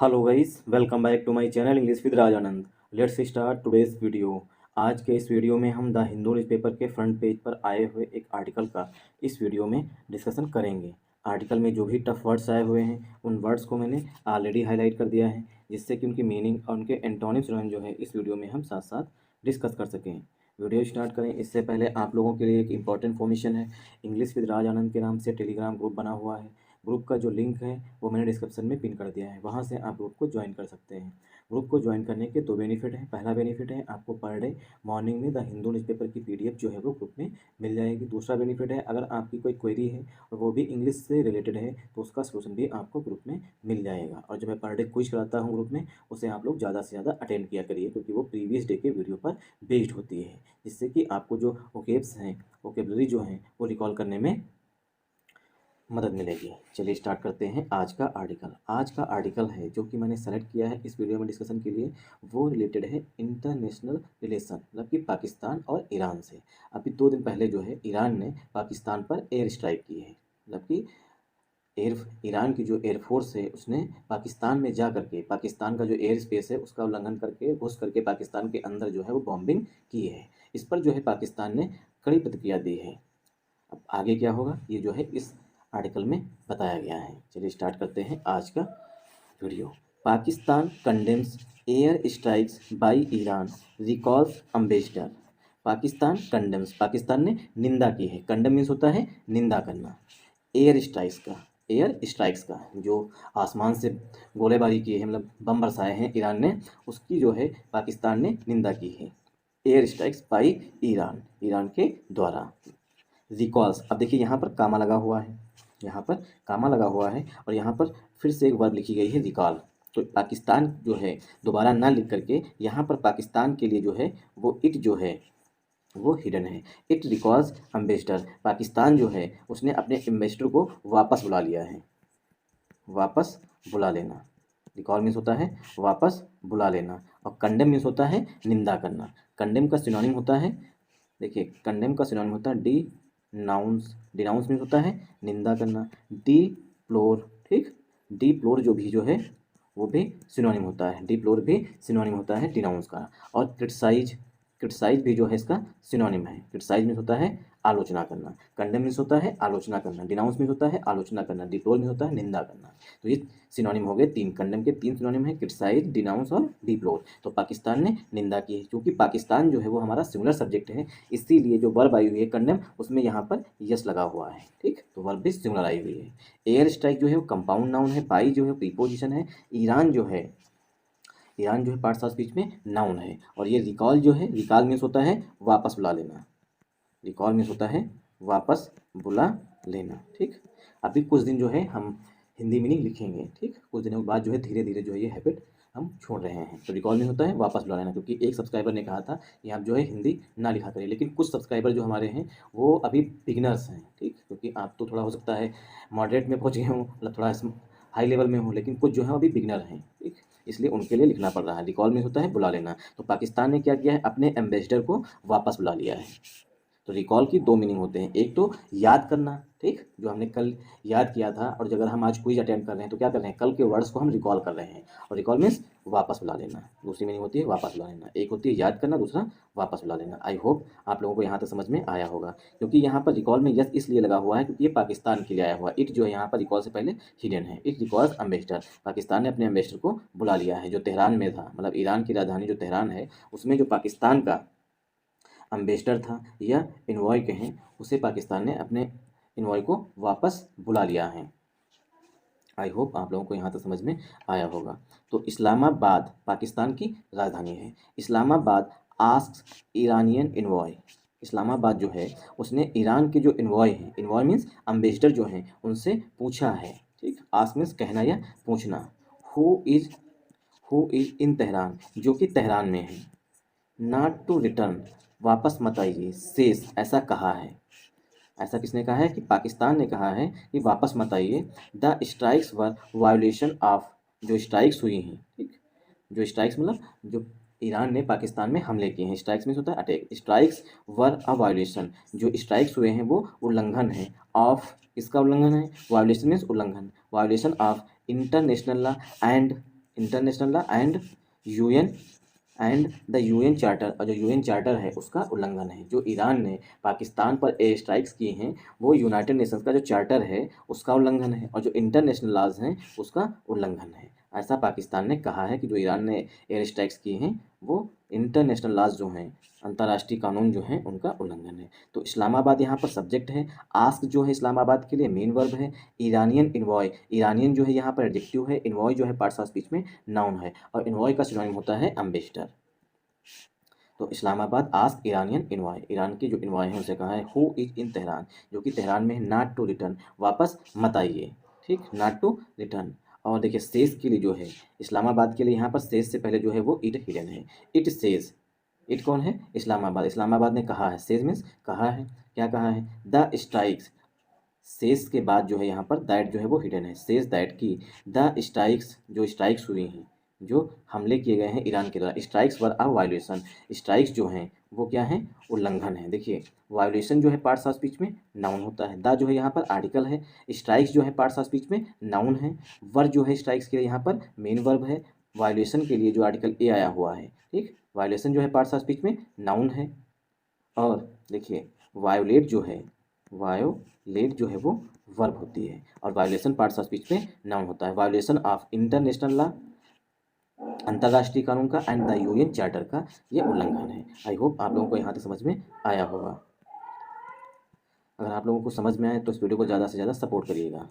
Hello guys, welcome back to my channel English with Raj Anand. Let's start today's video. आज के इस video में हम द हिंदू न्यूज़पेपर के फ्रंट पेज पर आए हुए एक आर्टिकल का इस वीडियो में डिस्कशन करेंगे। आर्टिकल में जो भी टफ वर्ड्स आए हुए हैं उन वर्ड्स को मैंने ऑलरेडी हाईलाइट कर दिया है, जिससे कि उनकी मीनिंग और उनके एंटोनिम्स जो है इस वीडियो में हम साथ साथ डिस्कस कर सकें। वीडियो स्टार्ट करें इससे पहले आप लोगों के लिए एक इंपॉर्टेंट इन्फॉर्मेशन है। इंग्लिश विद राज आनंद के नाम से टेलीग्राम ग्रुप बना हुआ है। ग्रुप का जो लिंक है वो मैंने डिस्क्रिप्शन में पिन कर दिया है, वहाँ से आप ग्रुप को ज्वाइन कर सकते हैं। ग्रुप को ज्वाइन करने के दो बेनिफिट हैं। पहला बेनिफिट है आपको पर डे मॉर्निंग में द हिंदू न्यूज़पेपर की पीडीएफ जो है वो ग्रुप में मिल जाएगी। दूसरा बेनिफिट है अगर आपकी कोई क्वेरी है और वो भी इंग्लिश से रिलेटेड है तो उसका सोल्यूशन भी आपको ग्रुप में मिल जाएगा। और जब मैं पर डे क्विज कराता हूँ ग्रुप में, उसे आप लोग ज़्यादा से ज़्यादा अटेंड किया करिए, क्योंकि वो प्रीवियस डे के वीडियो पर बेस्ड होती है, जिससे कि आपको जो वोकेब्स हैं, वोकेबलरी जो हैं, वो रिकॉल करने में मदद मिलेगी। चलिए स्टार्ट करते हैं आज का आर्टिकल। आज का आर्टिकल है जो कि मैंने सेलेक्ट किया है इस वीडियो में डिस्कशन के लिए, वो रिलेटेड है इंटरनेशनल रिलेशन, मतलब कि पाकिस्तान और ईरान से। अभी 2 दिन पहले जो है ईरान ने पाकिस्तान पर एयर स्ट्राइक की है, मतलब कि ईरान की जो एयरफोर्स है उसने पाकिस्तान में जा करके पाकिस्तान का जो एयर स्पेस है उसका उल्लंघन करके घुस करके पाकिस्तान के अंदर जो है वो बॉम्बिंग की है। इस पर जो है पाकिस्तान ने कड़ी प्रतिक्रिया दी है। अब आगे क्या होगा ये जो है इस आर्टिकल में बताया गया है। चलिए स्टार्ट करते हैं आज का video. Pakistan condemns air strikes by Iran, recalls ambassador. Pakistan condemns, Pakistan ने निंदा की है। कंडेम मीन्स होता है निंदा करना। एयर स्ट्राइक्स का जो आसमान से गोलेबारी की है, मतलब बम बरसाए हैं ईरान ने, उसकी जो है पाकिस्तान ने निंदा की है। Air strikes by Iran, Iran के द्वारा। रिकॉल्स, अब देखिए यहाँ पर कामा लगा हुआ है, यहाँ पर कामा लगा हुआ है और यहाँ पर फिर से एक वर्ब लिखी गई है रिकॉल। तो पाकिस्तान जो है दोबारा ना लिख करके यहाँ पर पाकिस्तान के लिए जो है वो इट जो है वो हिडन है। इट रिकॉल्स एम्बेसडर, पाकिस्तान जो है उसने अपने एम्बेसडर को वापस बुला लिया है। वापस बुला लेना, रिकॉल मीन्स होता है वापस बुला लेना, और कंडेम मीन्स होता है निंदा करना। कंडेम का सिनोनिम होता है, देखिए कंडेम का सिनोनिम होता है डिनाउंस। डिनाउंस मीन्स होता है निंदा करना। डिप्लोर, ठीक, डिप्लोर जो भी जो है वो भी सिनोनिम होता है, डिप्लोर भी सिनोनिम होता है डिनाउंस का। और क्रिटिसाइज, क्रिटिसाइज भी जो है इसका सिनोनिम है। क्रिटिसाइज मीन्स होता है आलोचना करना। कंडेम मीन्स होता है आलोचना करना। डिनाउंस मीन्स होता है आलोचना करना। डिप्लोर मीन्स होता है निंदा करना। तो ये सिनोनिम हो गए तीन, कंडेम के तीन सिनोनिम है, क्रिटिसाइज, डिनाउंस और डिप्लोर। तो पाकिस्तान ने निंदा की है। क्योंकि पाकिस्तान जो है वो हमारा सिंगुलर सब्जेक्ट है, इसीलिए जो वर्ब आई हुई है कंडेम उसमें यहाँ पर यस लगा हुआ है, ठीक। तो वर्ब भी सिंगुलर आई हुई है। एयर स्ट्राइक जो है वो कंपाउंड नाउन है। बाई जो है प्रीपोजिशन है। ईरान जो है पार्ट्स ऑफ स्पीच में नाउन है। और ये रिकॉल जो है, रिकॉल मीन्स होता है वापस बुला लेना। रिकॉल मीन्स होता है वापस बुला लेना, ठीक। अभी कुछ दिन जो है हम हिंदी मीनिंग लिखेंगे, ठीक। कुछ दिनों के बाद जो है धीरे धीरे जो है ये हैबिट हम छोड़ रहे हैं। तो रिकॉल मीन्स होता है वापस बुला लेना, क्योंकि एक सब्सक्राइबर ने कहा था कि आप जो है हिंदी ना लिखा करिए, लेकिन कुछ सब्सक्राइबर जो हमारे हैं वो अभी बिगिनर्स हैं, ठीक। क्योंकि आप तो थोड़ा हो सकता है मॉडरेट में पहुँच गए हों, मतलब थोड़ा हाई लेवल में हो, लेकिन कुछ जो है अभी बिगिनर हैं, ठीक। इसलिए उनके लिए लिखना पड़ रहा है। रिकॉल मीन्स होता है बुला लेना। तो पाकिस्तान ने क्या किया है, अपने एम्बेसडर को वापस बुला लिया है। तो रिकॉल की दो मीनिंग होते हैं, एक तो याद करना, ठीक, जो हमने कल याद किया था, और अगर हम आज क्विज अटेंड कर रहे हैं तो क्या कर रहे हैं, कल के वर्ड्स को हम रिकॉल कर रहे हैं। और रिकॉल मीन्स वापस बुला लेना। दूसरी मीनिंग होती है वापस बुला लेना। एक होती है याद करना, दूसरा वापस बुला लेना। आई होप आप लोगों को यहाँ तक समझ में आया होगा। क्योंकि यहाँ पर रिकॉल में यस इसलिए लगा हुआ है क्योंकि ये पाकिस्तान के लिए आया हुआ है। इट जो है यहाँ पर रिकॉल से पहले हिडन है। इट रिकॉल्स एम्बेसडर, पाकिस्तान ने अपने एम्बेसडर को बुला लिया है, जो तेहरान में था, मतलब ईरान की राजधानी जो तेहरान है उसमें जो पाकिस्तान का अम्बेसडर था या इन्वॉय कहें, उसे पाकिस्तान ने अपने इन्वॉय को वापस बुला लिया है। आई होप आप लोगों को यहाँ तक समझ में आया होगा। तो इस्लामाबाद पाकिस्तान की राजधानी है। Islamabad asks Iranian envoy, Islamabad जो है उसने ईरान के जो इन्वॉय हैं, इन्वॉय मीन्स अम्बेसडर जो हैं, उनसे पूछा है, ठीक। आस्क मीन्स कहना या पूछना। Who is, who is in Tehran, जो कि तेहरान में है। नॉट टू रिटर्न, वापस मत आइए। शेष, ऐसा कहा है। ऐसा किसने कहा है, कि पाकिस्तान ने कहा है कि वापस मत आइए। The strikes were violation of, जो स्ट्राइक्स हुई हैं, ठीक, जो स्ट्राइक्स मतलब जो ईरान ने पाकिस्तान में हमले किए हैं। स्ट्राइक्स मीन्स होता है attack. Strikes were a violation, जो स्ट्राइक्स हुए हैं वो उल्लंघन है। ऑफ, इसका उल्लंघन है। वायोलेशन मीन्स उल्लंघन। Violation of international law and, international law and UN the UN charter, और जो यूएन चार्टर है उसका उल्लंघन है। जो ईरान ने पाकिस्तान पर एयर स्ट्राइक्स किए हैं वो यूनाइटेड नेशंस का जो चार्टर है उसका उल्लंघन है, और जो इंटरनेशनल लॉज हैं उसका उल्लंघन है। ऐसा पाकिस्तान ने कहा है कि जो ईरान ने एयर स्ट्राइक्स किए हैं वो इंटरनेशनल लॉज जो हैं, अंतर्राष्ट्रीय कानून जो हैं, उनका उल्लंघन है। तो इस्लामाबाद यहाँ पर सब्जेक्ट है। आस्क जो है इस्लामाबाद के लिए मेन वर्ब है। ईरानियन इन्वॉय, ईरानियन जो है यहाँ पर एडजेक्टिव है। इन्वॉय जो है पार्ट्स ऑफ स्पीच में नाउन है, और इन्वॉय का सिनोनिम होता है एम्बेसडर। तो Islamabad ask Iranian envoy, Iran के जो इन्वॉय हैं उनसे कहा है हु इज इन तेहरान, जो कि तेहरान में है, नॉट टू रिटर्न, वापस मत आइए। ठीक, नॉट टू रिटर्न। और देखिए सेज के लिए जो है इस्लामाबाद के लिए यहाँ पर सेज से पहले जो है वो इट हिडन है। इट सेज, इट कौन है? इस्लामाबाद। इस्लामाबाद ने कहा है, सेज मीन्स कहा है। क्या कहा है? द स्ट्राइक्स, सेज के बाद जो है यहाँ पर दैट जो है वो हिडन है। सेज दैट की द स्ट्राइक्स, जो स्ट्राइक्स हुई हैं, जो हमले किए गए हैं ईरान के द्वारा, strikes were a violation, strikes जो हैं वो क्या हैं? उल्लंघन है। देखिए वायोलेशन जो है पार्ट्स ऑफ स्पीच में नाउन होता है। द जो है यहाँ पर आर्टिकल है, स्ट्राइक्स जो है पार्ट्स ऑफ स्पीच में नाउन है। वर जो है स्ट्राइक्स के लिए यहाँ पर मेन वर्ब है। वायोलेशन के लिए जो आर्टिकल ए आया हुआ है, ठीक, वायोलेशन जो है पार्ट्स ऑफ स्पीच में नाउन है। और देखिए वायोलेट जो है, वायोलेट जो है वो वर्ब होती है, और वायोलेशन पार्ट्स ऑफ स्पीच में नाउन होता है। वायोलेशन ऑफ इंटरनेशनल लॉ, अंतर्राष्ट्रीय कानून का, एंड द यूएन चार्टर का ये उल्लंघन है। आई होप आप लोगों को यहाँ तक समझ में आया होगा। अगर आप लोगों को समझ में आए तो इस वीडियो को ज़्यादा से ज़्यादा सपोर्ट करिएगा।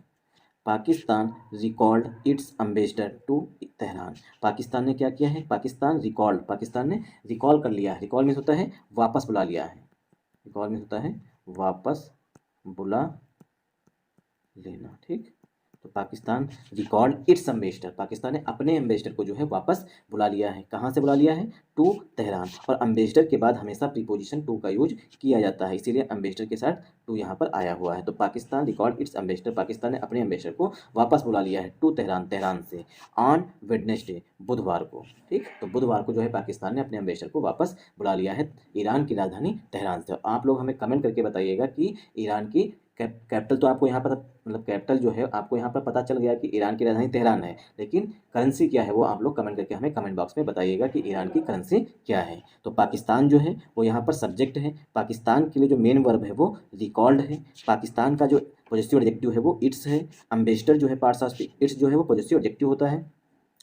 Pakistan recalled its ambassador to Tehran, Pakistan ने क्या किया है? पाकिस्तान रिकॉल्ड, पाकिस्तान ने रिकॉल कर लिया है। रिकॉल मीन्स होता है वापस बुला लिया है। रिकॉल मीन्स होता है वापस बुला लेना। ठीक, तो Pakistan recalled its ambassador, Pakistan ने अपने एम्बेसडर को जो है वापस बुला लिया है। कहाँ से बुला लिया है? To Tehran. और एम्बेसडर के बाद हमेशा प्रीपोजिशन टू का यूज किया जाता है, इसीलिए एम्बेसडर के साथ टू यहाँ पर आया हुआ है। तो Pakistan recalled its ambassador, Pakistan ने अपने एम्बेसडर को वापस बुला लिया है टू तेहरान, तेहरान से, ऑन वेडनेसडे, बुधवार को। ठीक, तो बुधवार को जो है पाकिस्तान ने अपने एम्बेसडर को वापस बुला लिया है ईरान की राजधानी तेहरान से। आप लोग हमें कमेंट करके बताइएगा कि ईरान की कैपिटल तो आपको यहाँ पर, मतलब कैपिटल जो है आपको यहाँ पर पता चल गया कि ईरान की राजधानी तेहरान है, लेकिन करेंसी क्या है वो आप लोग कमेंट करके हमें कमेंट बॉक्स में बताइएगा कि ईरान की करेंसी क्या है। तो पाकिस्तान जो है वो यहाँ पर सब्जेक्ट है। पाकिस्तान के लिए जो मेन वर्ब है वो रिकॉल्ड है। पाकिस्तान का जो पॉजिटिव एडजेक्टिव है वो इट्स है। एम्बेसडर जो है पार्ट्स ऑफ स्पीच, इट्स जो है वो पॉजिटिव एडजेक्टिव होता है।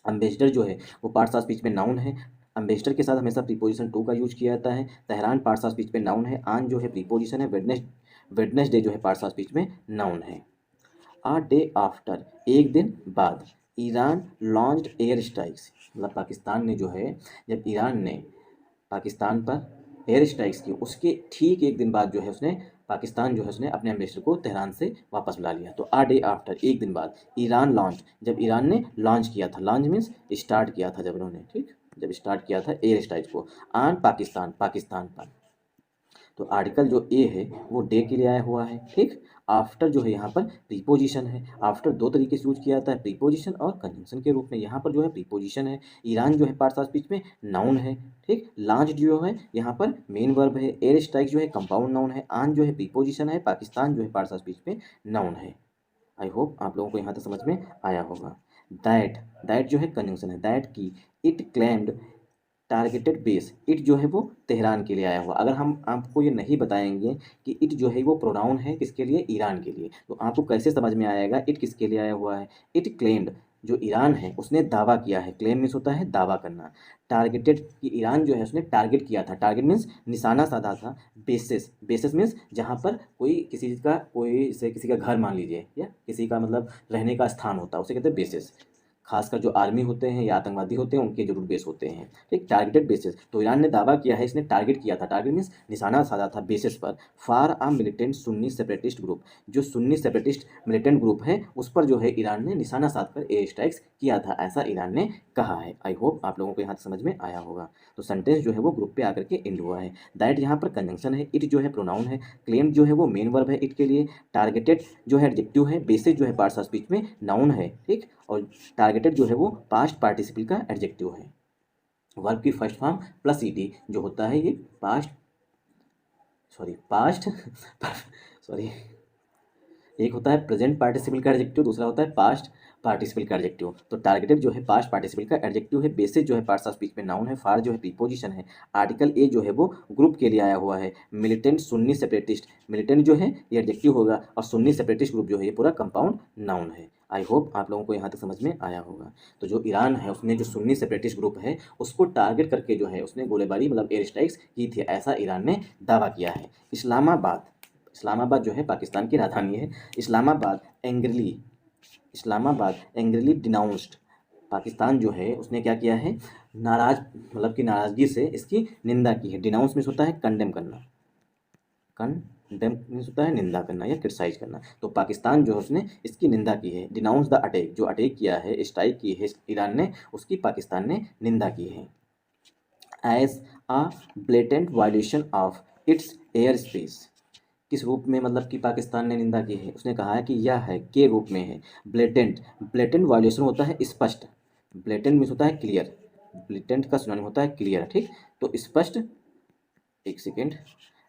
एम्बेसडर जो है वो पार्ट्स ऑफ स्पीच में नाउन है। एम्बेसडर के साथ हमेशा प्रीपोजिशन टू का यूज किया जाता है। तेहरान पार्ट्स ऑफ स्पीच में नाउन है। आन जो है प्रीपोजिशन है। वेडनेसडे जो है पार्ट्स ऑफ स्पीच में नाउन है। अ डे आफ्टर, एक दिन बाद, ईरान लॉन्च्ड एयर स्ट्राइक्स, मतलब पाकिस्तान ने जो है, जब ईरान ने पाकिस्तान पर एयर स्ट्राइक्स की उसके ठीक एक दिन बाद जो है उसने, पाकिस्तान जो है उसने अपने एम्बेसडर को तेहरान से वापस बुला लिया। तो अ डे आफ्टर, एक दिन बाद, ईरान लॉन्च, जब ईरान ने लॉन्च किया था, लॉन्च मीन्स स्टार्ट किया था, जब उन्होंने, ठीक, जब स्टार्ट किया था एयर स्ट्राइक्स को ऑन पाकिस्तान, पाकिस्तान पर। तो आर्टिकल जो ए है वो डे के लिए आया हुआ है। ठीक, आफ्टर जो है यहाँ पर प्रीपोजिशन है। आफ्टर दो तरीके से यूज किया जाता है, प्रीपोजिशन और कंजंक्शन के रूप में। यहाँ पर जो है प्रीपोजिशन है। ईरान जो है पार्ट्स ऑफ स्पीच में नाउन है। ठीक, लॉन्च जो है यहाँ पर मेन वर्ब है। एयर स्ट्राइक जो है कंपाउंड नाउन है। आन जो है प्रीपोजिशन है। पाकिस्तान जो है पार्ट्स ऑफ स्पीच में नाउन है। आई होप आप लोगों को यहाँ तक समझ में आया होगा। दैट, दैट जो है कंजंक्शन है। दैट की it claimed targeted base, it जो है वो तेहरान के लिए आया हुआ। अगर हम आपको ये नहीं बताएंगे कि इट जो है वो प्रोनाउन है किसके लिए? ईरान के लिए, तो आपको कैसे समझ में आएगा इट किसके लिए आया हुआ है? इट क्लेम्ड, जो ईरान है उसने दावा किया है। क्लेम मीन्स होता है दावा करना। टारगेटेड कि ईरान जो है उसने टारगेट किया था। टारगेट मीन्स निशाना साधा था। बेसिस, बेसिस मीन्स जहाँ पर कोई किसी चीज़ का, कोई से किसी का घर मान लीजिए, या किसी का मतलब रहने का स्थान होता है, उसे कहते हैं बेसिस। खासकर जो आर्मी होते हैं या आतंकवादी होते हैं उनके जरूर बेस होते हैं। ठीक, टारगेटेड बेसिस, तो ईरान ने दावा किया है, इसने टारगेट किया था, टारगेट मीन्स निशाना साधा था, बेसिस पर, for a militant Sunni separatist group, जो सुन्नी सेपरेटिस्ट मिलिटेंट ग्रुप है उस पर जो है ईरान ने निशाना साधकर एयर स्ट्राइक्स किया था, ऐसा ईरान ने कहा है। आई होप आप लोगों को यहाँ समझ में आया होगा। तो सेंटेंस जो है वो ग्रुप पे आकर के एंड हुआ है। दैट यहाँ पर कंजंक्शन है। इट जो है प्रोनाउन है। क्लेम जो है वो मेन वर्ब है इट के लिए। टारगेटेड जो है एडजेक्टिव है। बेसिस जो है पार्ट्स ऑफ स्पीच में नाउन है। ठीक, और टारगेटेड जो है वो पास्ट पार्टिसिपल का एडजेक्टिव है। वर्ब की फर्स्ट फॉर्म प्लस ईडी जो होता है ये पास्ट सॉरी एक होता है प्रेजेंट पार्टिसिपल का एडजेक्टिव, दूसरा होता है पास्ट पार्टिसिपल का एडजेक्टिव। तो टारगेटेड जो है पास्ट पार्टिसिपल का एडजेक्टिव है, बेसिस जो है पार्ट्स ऑफ स्पीच में नाउन है, फार जो है प्रीपोजिशन है, आर्टिकल ए जो है वो ग्रुप के लिए आया हुआ है, मिलिटेंट सुन्नी सेपरेटिस्ट, मिलिटेंट जो है ये एडजेक्टिव होगा और सुन्नी सेपरेटिस्ट ग्रुप जो है ये पूरा कंपाउंड नाउन है। आई होप आप लोगों को यहाँ तक समझ में आया होगा। तो जो ईरान है उसने जो सुन्नी सेपरेटिस्ट ग्रुप है उसको टारगेट करके जो है उसने गोलीबारी मतलब एयर स्ट्राइक्स की थी, ऐसा ईरान ने दावा किया है। इस्लामाबाद जो है पाकिस्तान की राजधानी है। इस्लामाबाद एंग्रीली डिनाउंस्ड, पाकिस्तान जो है उसने क्या किया है, नाराज मतलब कि नाराज़गी से इसकी निंदा की है। डिनाउंस मीन्स होता है कंडेम करना, कंडेम मीन्स होता है निंदा करना या क्रिटिसाइज करना। तो पाकिस्तान जो है उसने इसकी निंदा की है। डिनाउंस द अटैक, जो अटैक किया है, स्ट्राइक की है ईरान ने, उसकी पाकिस्तान ने निंदा की है। As a blatant violation of its air space, किस रूप में मतलब कि पाकिस्तान ने निंदा की है, उसने कहा है कि यह है के रूप में है। ब्लेटेंट वायलेशन होता है स्पष्ट, ब्लेटेंट मीन्स होता है क्लियर, ब्लेटेंट का सिनोनिम होता है क्लियर, ठीक। तो स्पष्ट, एक सेकेंड,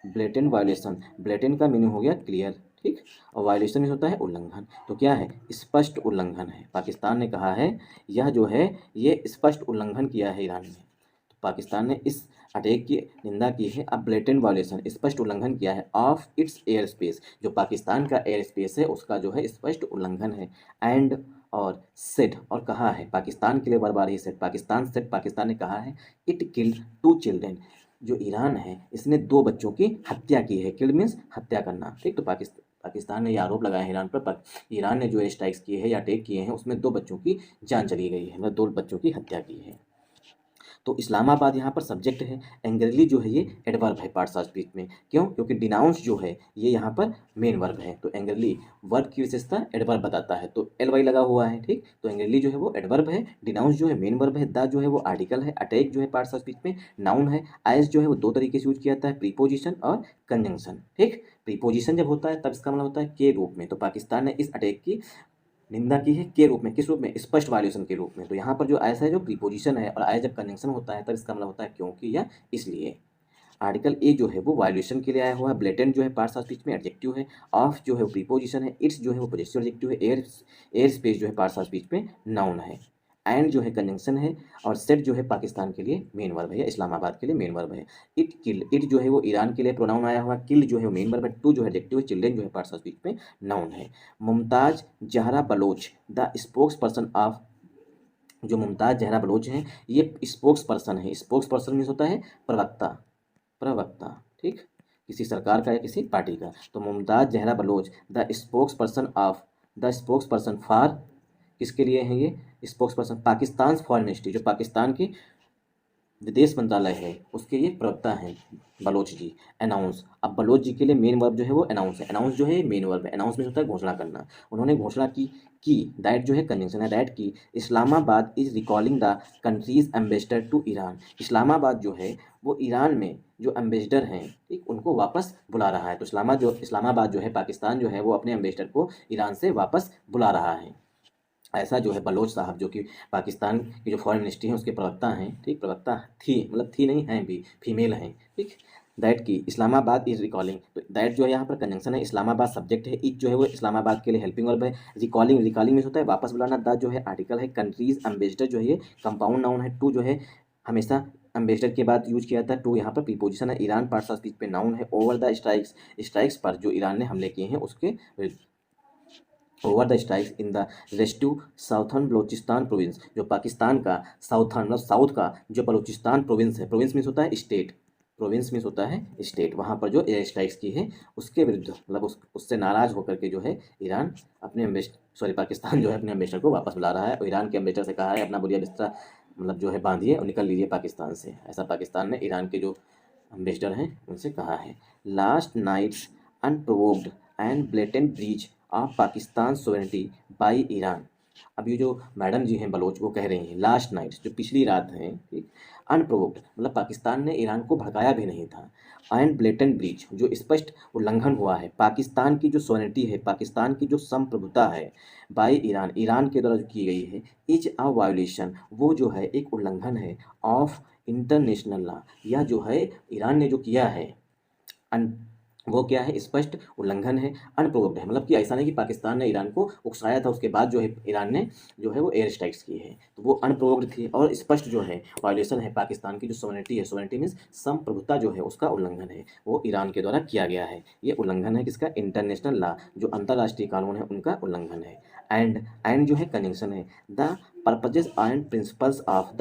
ब्लेटेंट वायलेशन, ब्लेटेंट का मीनिंग हो गया क्लियर, ठीक, और वायलेशन मीन्स होता है उल्लंघन। तो क्या है, स्पष्ट उल्लंघन है। पाकिस्तान ने कहा है यह जो है ये स्पष्ट उल्लंघन किया है ईरान ने। तो पाकिस्तान ने इस अटैक की निंदा की है। अब ब्लेटेंट वायलेशन, स्पष्ट उल्लंघन किया है ऑफ इट्स एयर स्पेस, जो पाकिस्तान का एयर स्पेस है उसका जो है स्पष्ट उल्लंघन है। एंड और सेड, और कहा है, पाकिस्तान के लिए बार बार ही सेड, पाकिस्तान ने कहा है इट किल्ड 2 चिल्ड्रेन, जो ईरान है इसने 2 बच्चों की हत्या की है। किल्ड मीन्स हत्या करना, ठीक। तो पाकिस्तान ने यह आरोप लगाया है ईरान पर, ईरान ने जो एयर स्ट्राइक्स किए हैं या अटैक किए हैं उसमें 2 बच्चों की जान चली गई है, मतलब 2 बच्चों की हत्या की है। तो इस्लामाबाद यहाँ पर सब्जेक्ट है, एंग्रीली जो है ये एडवर्ब है पार्ट्स ऑफ स्पीच में। क्यों, क्योंकि डिनाउंस जो है ये यहाँ पर मेन वर्ब है। तो एंग्रीली वर्ब की विशेषता एडवर्ब बताता है, तो एल वाई लगा हुआ है, ठीक। तो एंग्रीली जो है वो एडवर्ब है, डिनाउंस जो है मेन वर्ब है, द जो है वो आर्टिकल है, अटैक जो है पार्ट्स ऑफ स्पीच में नाउन है, एज जो है वो 2 तरीके से यूज किया जाता है, प्रीपोजिशन और कंजंक्शन, ठीक। प्रीपोजिशन जब होता है तब इसका मतलब होता है के रूप में। तो पाकिस्तान ने इस अटैक की निंदा की है के रूप में, किस रूप में, स्पष्ट वायलेशन के रूप में। तो यहाँ पर जो ऐसा है जो प्रीपोजिशन है और आय जब कंजंक्शन होता है तब इसका मतलब होता है क्योंकि या इसलिए। आर्टिकल ए जो है वो वायलेशन के लिए आया हुआ है, ब्लेटेंट जो है पार्ट्स ऑफ स्पीच में एडजेक्टिव है, ऑफ जो है वो प्रीपोजिशन है, इट्स जो है वो पोजेसिव एडजेक्टिव है, एयर स्पेस जो है पार्ट्स ऑफ स्पीच में नाउन है, एंड जो है कंजंक्शन है, और सेट जो है पाकिस्तान के लिए मेन वर्ब है या इस्लामाबाद के लिए मेन वर्ब है। इट किल्ड, इट जो है वो ईरान के लिए प्रोनाउन आया हुआ, किल्ड जो है वो मेन वर्ब है, टू जो है एडजेक्टिव है, चिल्ड्रन जो है पार्ट्स ऑफ स्पीच में नाउन है। Mumtaz Zahra Baloch the spokesperson of, जो मुमताज जहरा बलोच हैं ये स्पोक्स पर्सन है। स्पोक्स पर्सन मीन्स होता है प्रवक्ता, ठीक, किसी सरकार का या किसी पार्टी का। तो Mumtaz Zahra Baloch the spokesperson for, किसके लिए हैं ये spokesperson, Pakistan foreign ministry, जो पाकिस्तान की विदेश मंत्रालय है उसके ये प्रवक्ता हैं बलोच जी। अनाउंस, अब बलोच जी के लिए मेन वर्ब जो है वो अनाउंस है, अनाउंस जो है मेन वर्ब है, अनाउंस में होता है घोषणा करना। उन्होंने घोषणा की दैट जो है कंजंक्शन है, दैट की Islamabad is recalling the country's ambassador to Iran, Islamabad जो है वो ईरान में जो एम्बेसडर हैं, ठीक, उनको वापस बुला रहा है। तो इस्लामाबाद जो है पाकिस्तान जो है वो अपने एम्बेसडर को ईरान से वापस बुला रहा है। ऐसा जो है बलोच साहब जो कि पाकिस्तान की जो फॉरेन मिनिस्ट्री है उसके प्रवक्ता हैं, ठीक, प्रवक्ता थी मतलब थी नहीं हैं भी, फीमेल हैं, ठीक। दैट की इस्लामाबाद इज रिकॉलिंग, तो दैट जो है यहाँ पर कंजंक्शन है, इस्लामाबाद सब्जेक्ट है, इज जो है वो इस्लामाबाद के लिए हेल्पिंग वर्ब है, रिकॉलिंग मीन्स होता है वापस बुलाना, द जो है आर्टिकल है, कंट्रीज एम्बेसडर जो है ये कंपाउंड नाउन है, टू जो है हमेशा एम्बेसडर के बाद यूज किया जाता है, टू यहाँ पर प्रीपोजिशन है, ईरान पार्ट्स ऑफ स्पीच पे नाउन है, ओवर द स्ट्राइक्स पर जो ईरान ने हमले किए हैं उसके विरुद्ध, over the strikes in the restive southern Balochistan province, जो पाकिस्तान का साउथर्न मतलब साउथ का जो बलूचिस्तान प्रोविंस है, प्रोविंस मीन्स होता है स्टेट, प्रोविंस मीन्स होता है स्टेट, वहाँ पर जो एयर स्ट्राइक्स की है उसके विरुद्ध मतलब उससे नाराज होकर के जो है ईरान अपने पाकिस्तान जो है अपने एम्बेसडर को वापस बुला रहा है, और ईरान के एम्बेसडर से कहा है अपना बुरिया बिस्तरा मतलब जो है बांधिए और निकल लीजिए पाकिस्तान से, ऐसा पाकिस्तान ने ईरान के जो एम्बेसडर हैं उनसे कहा है। Last night's unprovoked and blatant breach of Pakistan sovereignty by Iran, अब ये जो मैडम जी हैं बलोच वो कह रही हैं लास्ट नाइट्स जो पिछली रात हैं, ठीक, अनप्रोवोक्ड मतलब पाकिस्तान ने ईरान को भड़काया भी नहीं था, एंड ब्लेटेंट ब्रीच जो स्पष्ट उल्लंघन हुआ है पाकिस्तान की जो सोवरेनिटी है, पाकिस्तान की जो संप्रभुता है, बाई ईरान के द्वारा जो की गई है, इज अ वायोलेशन वो जो है एक उल्लंघन है, ऑफ इंटरनेशनल लॉ, या जो है ईरान ने जो किया है वो क्या है, स्पष्ट उल्लंघन है, अनप्रोवोक्ड है, मतलब कि ऐसा नहीं कि पाकिस्तान ने ईरान को उकसाया था उसके बाद जो है ईरान ने जो है वो एयर स्ट्राइक्स की है, तो वो अनप्रोवोक्ड थी और स्पष्ट जो है वायोलेशन है पाकिस्तान की जो सोवरेनिटी है, सोवरेनिटी मीन्स संप्रभुता जो है उसका उल्लंघन है, वो ईरान के द्वारा किया गया है। ये उल्लंघन है किसका, इंटरनेशनल लॉ, जो अंतर्राष्ट्रीय कानून है उनका उल्लंघन है। एंड जो है कंजंक्शन है, the purposes and principles of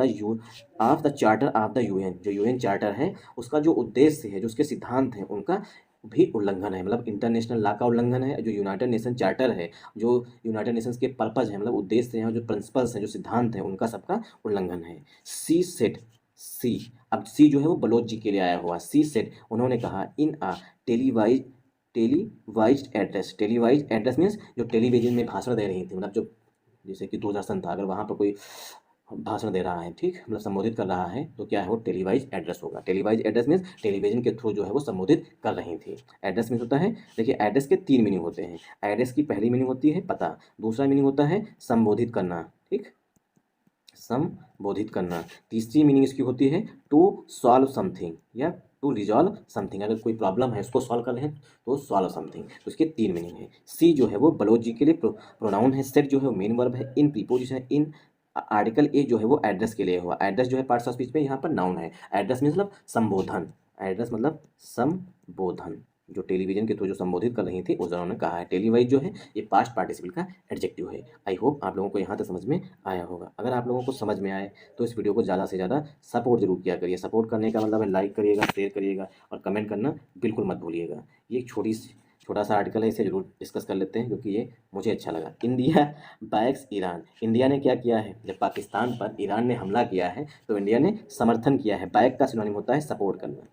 the charter of the UN, जो यूएन चार्टर है उसका जो उद्देश्य है, जो उसके सिद्धांत हैं उनका भी उल्लंघन है, मतलब इंटरनेशनल लॉ का उल्लंघन है, जो यूनाइटेड नेशन चार्टर है, जो यूनाइटेड नेशंस के पर्पज है, मतलब उद्देश्य हैं, जो प्रिंसिपल्स हैं, जो सिद्धांत हैं, उनका सबका उल्लंघन है। सी सेट, सी, अब सी जो है वो बलोच जी के लिए आया हुआ, सी सेट, उन्होंने कहा इन आ टेलीवाइज टेलीवाइज एड्रेस मीन्स जो टेलीविजन में भाषण दे रही थी, मतलब जो जैसे कि दूरदर्शन था, अगर वहाँ पर कोई भाषण दे रहा है, ठीक, मतलब संबोधित कर रहा है, तो क्या है वो टेलीवाइज एड्रेस होगा। टेलीवाइज एड्रेस मीन्स टेलीविजन के थ्रू जो है वो संबोधित कर रही थी। एड्रेस मीन्स होता है, देखिए एड्रेस के 3 मीनिंग होते हैं। एड्रेस की पहली मीनिंग होती है पता, दूसरा मीनिंग होता है संबोधित करना, ठीक, संबोधित करना। तीसरी मीनिंग इसकी होती है टू सॉल्व समथिंग या टू रिजॉल्व समथिंग, अगर कोई प्रॉब्लम है उसको सॉल्व कर रहे हैं तो सॉल्व समथिंग, तो इसके 3 मीनिंग है। सी जो है वो बलोच जी के लिए प्रोनाउन है। सेट जो है वो मेन वर्ब है। इन प्रीपोजिशन है। इन आर्टिकल ए जो है वो एड्रेस के लिए हुआ। एड्रेस जो है पार्ट्स ऑफ स्पीच में यहाँ पर नाउन है। एड्रेस मतलब संबोधन, एड्रेस मतलब संबोधन, जो टेलीविजन के थ्रू जो संबोधित कर रही थी उस दौरान उन्होंने कहा है। टेलीवाइज जो है ये पास्ट पार्टिसिपल का एडजेक्टिव है। आई होप आप लोगों को यहाँ तक समझ में आया होगा। अगर आप लोगों को समझ में आए तो इस वीडियो को ज़्यादा से ज़्यादा सपोर्ट जरूर किया करिए। सपोर्ट करने का मतलब है लाइक करिएगा, शेयर करिएगा और कमेंट करना बिल्कुल मत भूलिएगा। ये एक छोटा सा आर्टिकल है, इसे जरूर डिस्कस कर लेते हैं क्योंकि ये मुझे अच्छा लगा। इंडिया बैक्स ईरान, इंडिया ने क्या किया है, जब पाकिस्तान पर ईरान ने हमला किया है तो इंडिया ने समर्थन किया है। बैक का सिनोनिम होता है सपोर्ट करना,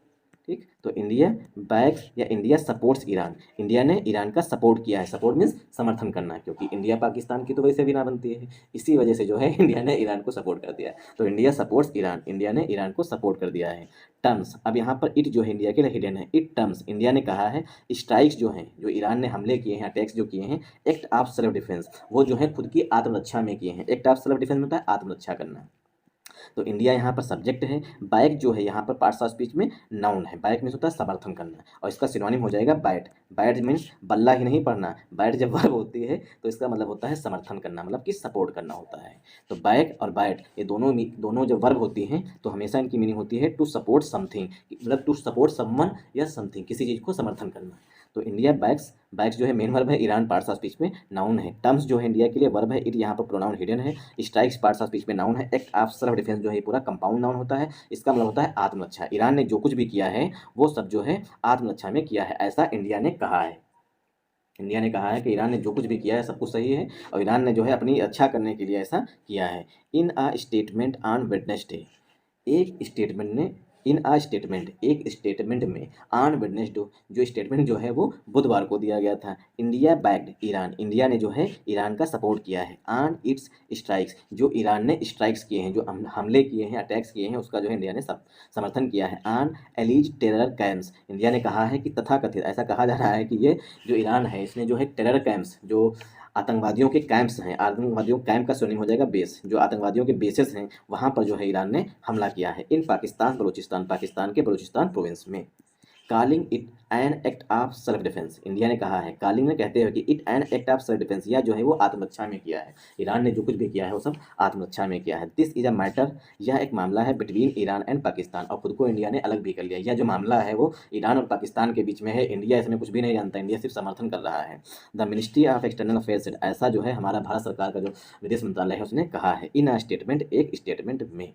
ठीक, तो इंडिया बैक्स या इंडिया सपोर्ट्स ईरान, इंडिया ने ईरान का सपोर्ट किया है। सपोर्ट मीन्स समर्थन करना, क्योंकि इंडिया पाकिस्तान की तो वैसे भी ना बनती है, इसी वजह से जो है इंडिया ने ईरान को सपोर्ट कर दिया है। तो इंडिया सपोर्ट्स ईरान, इंडिया ने ईरान को सपोर्ट कर दिया है। टर्म्स, अब यहाँ पर इट जो है इंडिया के लिए हिडन है। इट टर्म्स, इंडिया ने कहा है स्ट्राइक्स जो हैं, जो ईरान ने हमले किए हैं, अटैक्स जो किए हैं, एक्ट ऑफ सेल्फ डिफेंस, वो जो है खुद की आत्मरक्षा में किए हैं। एक्ट ऑफ सेल्फ डिफेंस होता है आत्मरक्षा करना, तो इंडिया यहाँ पर सब्जेक्ट है। बैक जो है यहाँ पर पार्ट्स ऑफ स्पीच में नाउन है। बैक मीन्स होता है समर्थन करना और इसका सिनोनिम हो जाएगा बैट। बैट मीन्स बल्ला ही नहीं पढ़ना, बैट जब वर्ब होती है तो इसका मतलब होता है समर्थन करना, मतलब कि सपोर्ट करना होता है। तो बैक और बैट ये दोनों जब वर्ब होती हैं तो हमेशा इनकी मीनिंग होती है टू सपोर्ट समथिंग, मतलब टू सपोर्ट समवन या समथिंग, किसी चीज़ को समर्थन करना। तो इंडिया बैक्स, बैक्स जो है मेन वर्ब है, ईरान पार्ट्स ऑफ स्पीच में नाउन है। टर्म्स जो है इंडिया के लिए वर्ब है, इट यहाँ पर प्रोनाउन हिडन है। स्ट्राइक्स पार्ट्स ऑफ स्पीच में नाउन है। एक्ट ऑफ सेल्फ डिफेंस जो है पूरा कंपाउंड नाउन होता है, इसका मतलब होता है आत्मरक्षा। ईरान ने जो कुछ भी किया है वो सब जो है आत्मरक्षा में किया है, ऐसा इंडिया ने कहा है। इंडिया ने कहा है कि ईरान ने जो कुछ भी किया है सब कुछ सही है और ईरान ने जो है अपनी रक्षा करने के लिए ऐसा किया है। इन अ स्टेटमेंट ऑन वेडनेसडे, एक स्टेटमेंट ने, इन आ स्टेटमेंट, एक स्टेटमेंट में, ऑन वेडनेसडे, जो स्टेटमेंट जो है वो बुधवार को दिया गया था। इंडिया बैक्ड ईरान, इंडिया ने जो है ईरान का सपोर्ट किया है। ऑन इट्स स्ट्राइक्स, जो ईरान ने स्ट्राइक्स किए हैं, जो हमले किए हैं, अटैक्स किए हैं, उसका जो है इंडिया ने समर्थन किया है। ऑन एलिज टेरर कैंप्स, इंडिया ने कहा है कि तथाकथित, ऐसा कहा जा रहा है कि ये जो ईरान है इसने जो है टेरर कैंप्स, जो आतंकवादियों के कैंप्स हैं, आतंकवादियों कैंप का सिनोनिम हो जाएगा बेस, जो आतंकवादियों के बेसेस हैं वहाँ पर जो है ईरान ने हमला किया है। इन पाकिस्तान बलूचिस्तान, पाकिस्तान के बलूचिस्तान प्रोविंस में। Calling it an act of self defence, India ने कहा है, कॉलिंग ने कहते हुए कि it an act of self defence, यह जो है वो आत्मरक्षा में किया है। ईरान ने जो कुछ भी किया है वो सब आत्मरक्षा में किया है। दिस इज अ मैटर, यह एक मामला है बिटवीन ईरान एंड पाकिस्तान, और खुद को इंडिया ने अलग भी कर लिया। यह जो मामला है वो ईरान और पाकिस्तान के बीच में है, इंडिया इसमें कुछ भी नहीं जानता, इंडिया सिर्फ समर्थन कर रहा है। The ministry of external affairs, ऐसा जो है हमारा भारत सरकार का जो विदेश मंत्रालय है उसने कहा है। इन अ स्टेटमेंट, एक स्टेटमेंट में,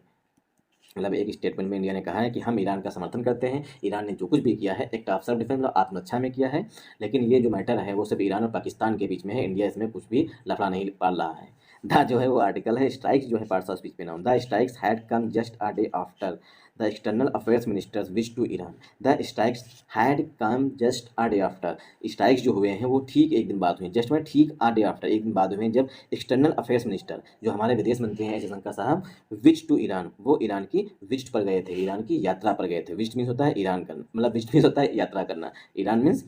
मतलब एक स्टेटमेंट में इंडिया ने कहा है कि हम ईरान का समर्थन करते हैं। ईरान ने जो कुछ भी किया है एक्ट ऑफ सेल्फ डिफेंस, मतलब आत्मरक्षा में किया है, लेकिन ये जो मैटर है वो सिर्फ ईरान और पाकिस्तान के बीच में है, इंडिया इसमें कुछ भी लफड़ा नहीं पाल रहा है। द जो है वो आर्टिकल है, स्ट्राइक्स जो है पार्ट्स ऑफ स्पीच में noun. The strikes had come just a day after the external affairs minister's wish to Iran, the strikes had come just a day after, strikes जो हुए हैं वो ठीक एक दिन बाद हुए, जस्ट में ठीक अ डे आफ्टर, एक दिन बाद हुए, जब एक्सटर्नल अफेयर्स मिनिस्टर जो हमारे विदेश मंत्री हैं जयशंकर साहब, विच टू ईरान, वो ईरान की विजिट पर गए थे, ईरान की यात्रा पर गए थे। विजिट मीन्स होता है ईरान करना, मतलब विजिट मीन्स होता है यात्रा करना, ईरान मीन्स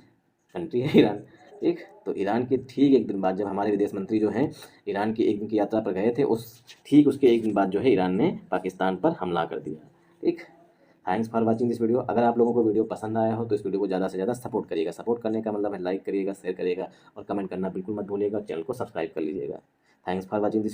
कंट्री है ईरान, ठीक। तो ईरान के ठीक एक दिन बाद जब हमारे विदेश मंत्री जो हैं ईरान की एक दिन की यात्रा पर गए थे, उस ठीक उसके एक दिन बाद जो है ईरान ने पाकिस्तान पर हमला कर दिया, ठीक। Thanks for watching this video. अगर आप लोगों को वीडियो पसंद आया हो तो इस वीडियो को ज़्यादा से ज़्यादा सपोर्ट करिएगा। सपोर्ट करने का मतलब है लाइक करिएगा, शेयर करिएगा और कमेंट करना बिल्कुल मत भूलिएगा। चैनल को सब्सक्राइब कर लीजिएगा। Thanks for watching this